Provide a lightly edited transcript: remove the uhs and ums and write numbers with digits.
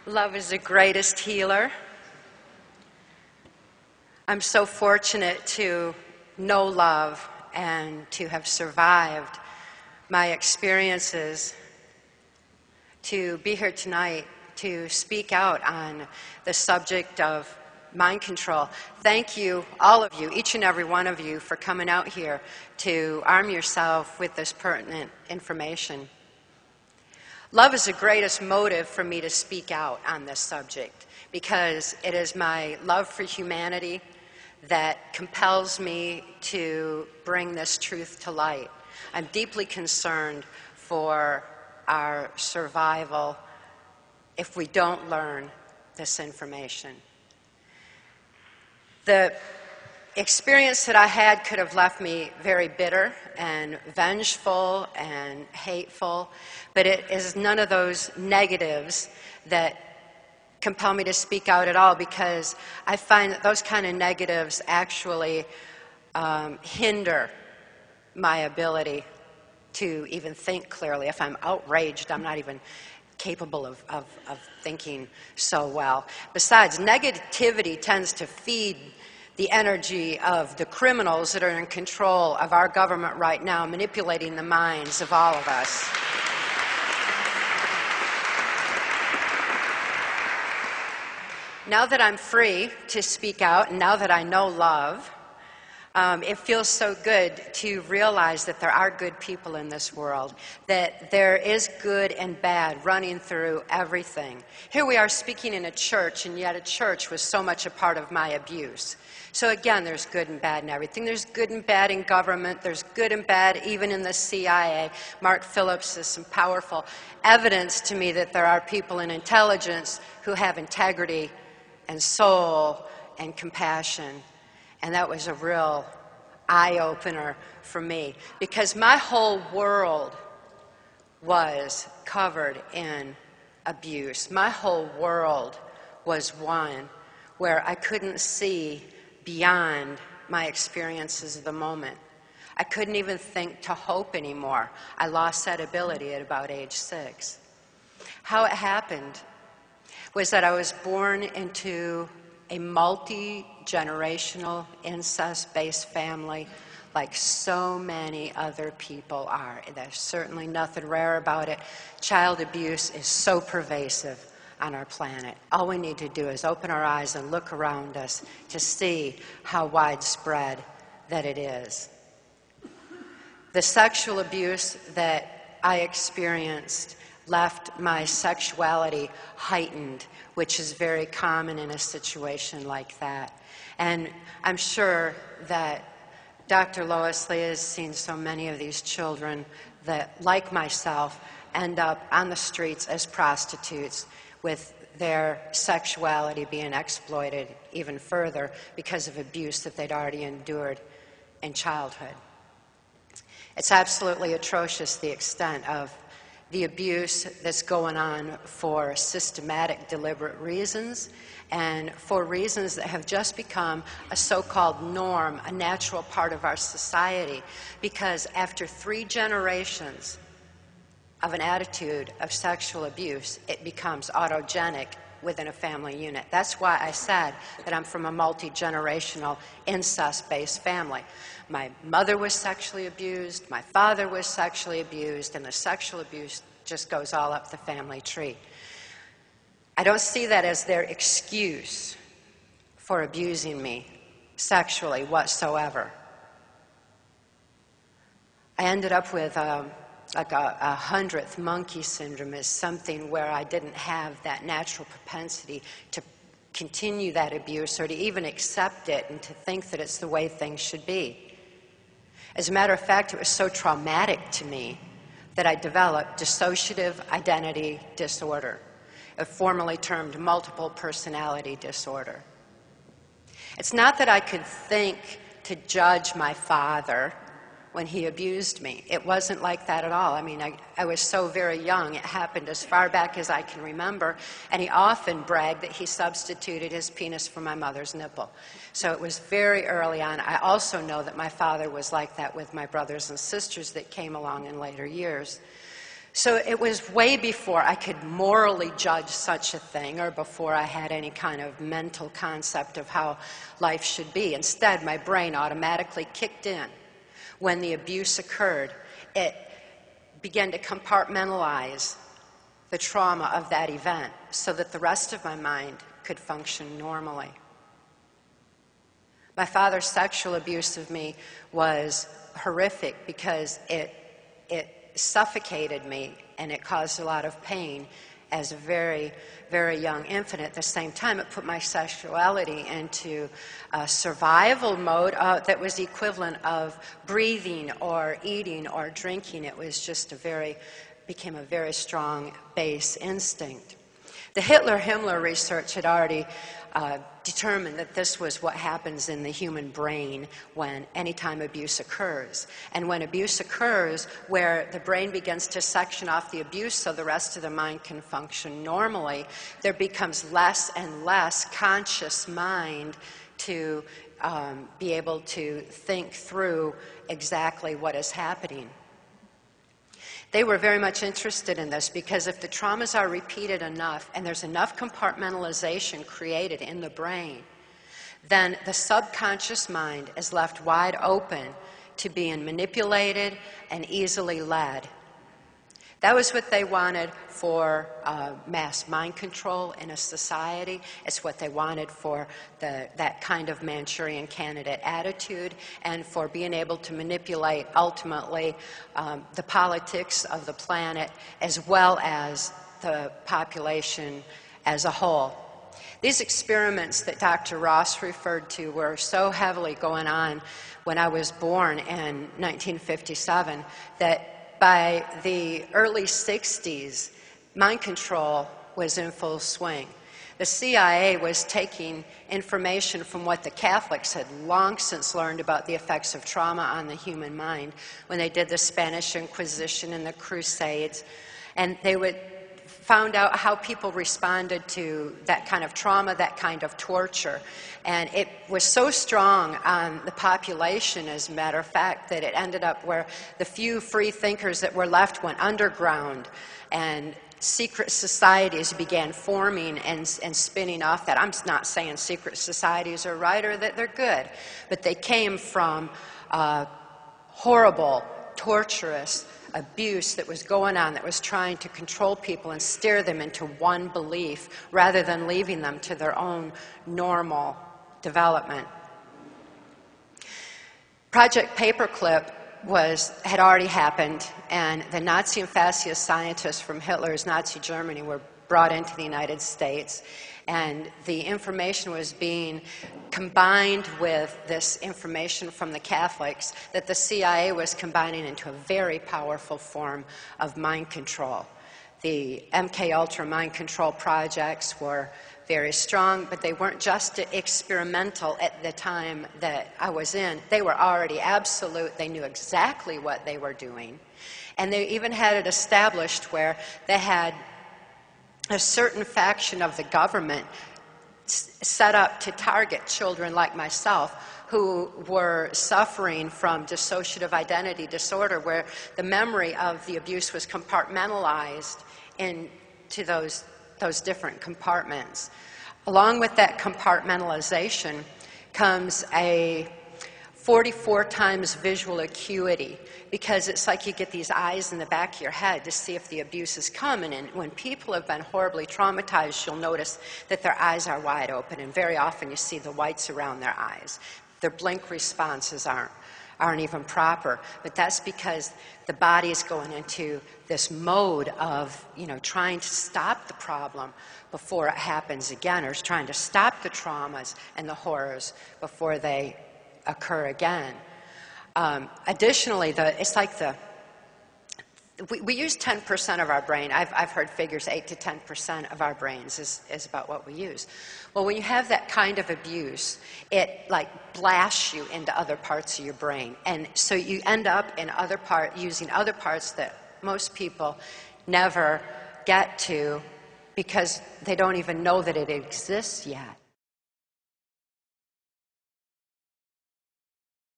Love is the greatest healer. I'm so fortunate to know love and to have survived my experiences, to be here tonight to speak out on the subject of mind control. Thank you, all of you, each and every one of you, for coming out here to arm yourself with this pertinent information. Love is the greatest motive for me to speak out on this subject because it is my love for humanity that compels me to bring this truth to light. I'm deeply concerned for our survival if we don't learn this information. The experience that I had could have left me very bitter and vengeful and hateful, but it is none of those negatives that compel me to speak out at all, because I find that those kind of negatives actually hinder my ability to even think clearly. If I'm outraged, I'm not even capable of thinking so well. Besides, negativity tends to feed the energy of the criminals that are in control of our government right now, manipulating the minds of all of us. Now that I'm free to speak out, and now that I know love, it feels so good to realize that there are good people in this world, that there is good and bad running through everything. Here we are speaking in a church, and yet a church was so much a part of my abuse. So again, there's good and bad in everything. There's good and bad in government. There's good and bad even in the CIA. Mark Phillips is some powerful evidence to me that there are people in intelligence who have integrity and soul and compassion. And that was a real eye-opener for me, because my whole world was covered in abuse. My whole world was one where I couldn't see beyond my experiences of the moment. I couldn't even think to hope anymore. I lost that ability at about age 6. How it happened was that I was born into a multi-generational incest-based family like so many other people are. There's certainly nothing rare about it. Child abuse is so pervasive on our planet. All we need to do is open our eyes and look around us to see how widespread that it is. The sexual abuse that I experienced left my sexuality heightened, which is very common in a situation like that. And I'm sure that Dr. Lois Lee has seen so many of these children that, like myself, end up on the streets as prostitutes with their sexuality being exploited even further because of abuse that they'd already endured in childhood. It's absolutely atrocious, the extent of the abuse that's going on for systematic, deliberate reasons, and for reasons that have just become a so-called norm, a natural part of our society, because after 3 generations of an attitude of sexual abuse, it becomes autogenic within a family unit. That's why I said that I'm from a multi-generational incest-based family. My mother was sexually abused, my father was sexually abused, and the sexual abuse just goes all up the family tree. I don't see that as their excuse for abusing me sexually whatsoever. I ended up with like a 100th monkey syndrome, is something where I didn't have that natural propensity to continue that abuse or to even accept it and to think that it's the way things should be. As a matter of fact, it was so traumatic to me that I developed dissociative identity disorder, formerly termed multiple personality disorder. It's not that I could think to judge my father when he abused me. It wasn't like that at all. I mean, I was so very young. It happened as far back as I can remember, and he often bragged that he substituted his penis for my mother's nipple. So it was very early on. I also know that my father was like that with my brothers and sisters that came along in later years. So it was way before I could morally judge such a thing, or before I had any kind of mental concept of how life should be. Instead, my brain automatically kicked in. When the abuse occurred, it began to compartmentalize the trauma of that event so that the rest of my mind could function normally. My father's sexual abuse of me was horrific because it suffocated me and it caused a lot of pain as a very, very young infant. At the same time, it put my sexuality into a survival mode that was the equivalent of breathing or eating or drinking. It was just became a very strong base instinct. The Hitler-Himmler research had already determined that this was what happens in the human brain when anytime abuse occurs. And when abuse occurs, where the brain begins to section off the abuse so the rest of the mind can function normally, there becomes less and less conscious mind to be able to think through exactly what is happening. They were very much interested in this because if the traumas are repeated enough and there's enough compartmentalization created in the brain, then the subconscious mind is left wide open to being manipulated and easily led. That was what they wanted for mass mind control in a society. It's what they wanted for that kind of Manchurian candidate attitude and for being able to manipulate, ultimately, the politics of the planet as well as the population as a whole. These experiments that Dr. Ross referred to were so heavily going on when I was born in 1957 that by the early 60s, mind control was in full swing. The CIA was taking information from what the Catholics had long since learned about the effects of trauma on the human mind when they did the Spanish Inquisition and the Crusades, and they found out how people responded to that kind of trauma, that kind of torture. And it was so strong on the population, as a matter of fact, that it ended up where the few free thinkers that were left went underground, and secret societies began forming and spinning off that. I'm not saying secret societies are right or that they're good, but they came from horrible, torturous abuse that was going on, that was trying to control people and steer them into one belief rather than leaving them to their own normal development. Project Paperclip had already happened, and the Nazi and fascist scientists from Hitler's Nazi Germany were brought into the United States, and the information was being combined with this information from the Catholics that the CIA was combining into a very powerful form of mind control. The MK-Ultra mind control projects were very strong, but they weren't just experimental at the time that I was in. They were already absolute. They knew exactly what they were doing. And they even had it established where they had a certain faction of the government set up to target children like myself who were suffering from dissociative identity disorder, where the memory of the abuse was compartmentalized into those different compartments. Along with that compartmentalization comes a 44 times visual acuity, because it's like you get these eyes in the back of your head to see if the abuse is coming. And when people have been horribly traumatized, you'll notice that their eyes are wide open, and very often you see the whites around their eyes. Their blink responses aren't even proper, but that's because the body is going into this mode of, trying to stop the problem before it happens again, or trying to stop the traumas and the horrors before they occur again. Additionally, we use 10% of our brain. I've heard figures 8 to 10% of our brains is about what we use. Well, when you have that kind of abuse, it blasts you into other parts of your brain, and so you end up using other parts that most people never get to because they don't even know that it exists yet.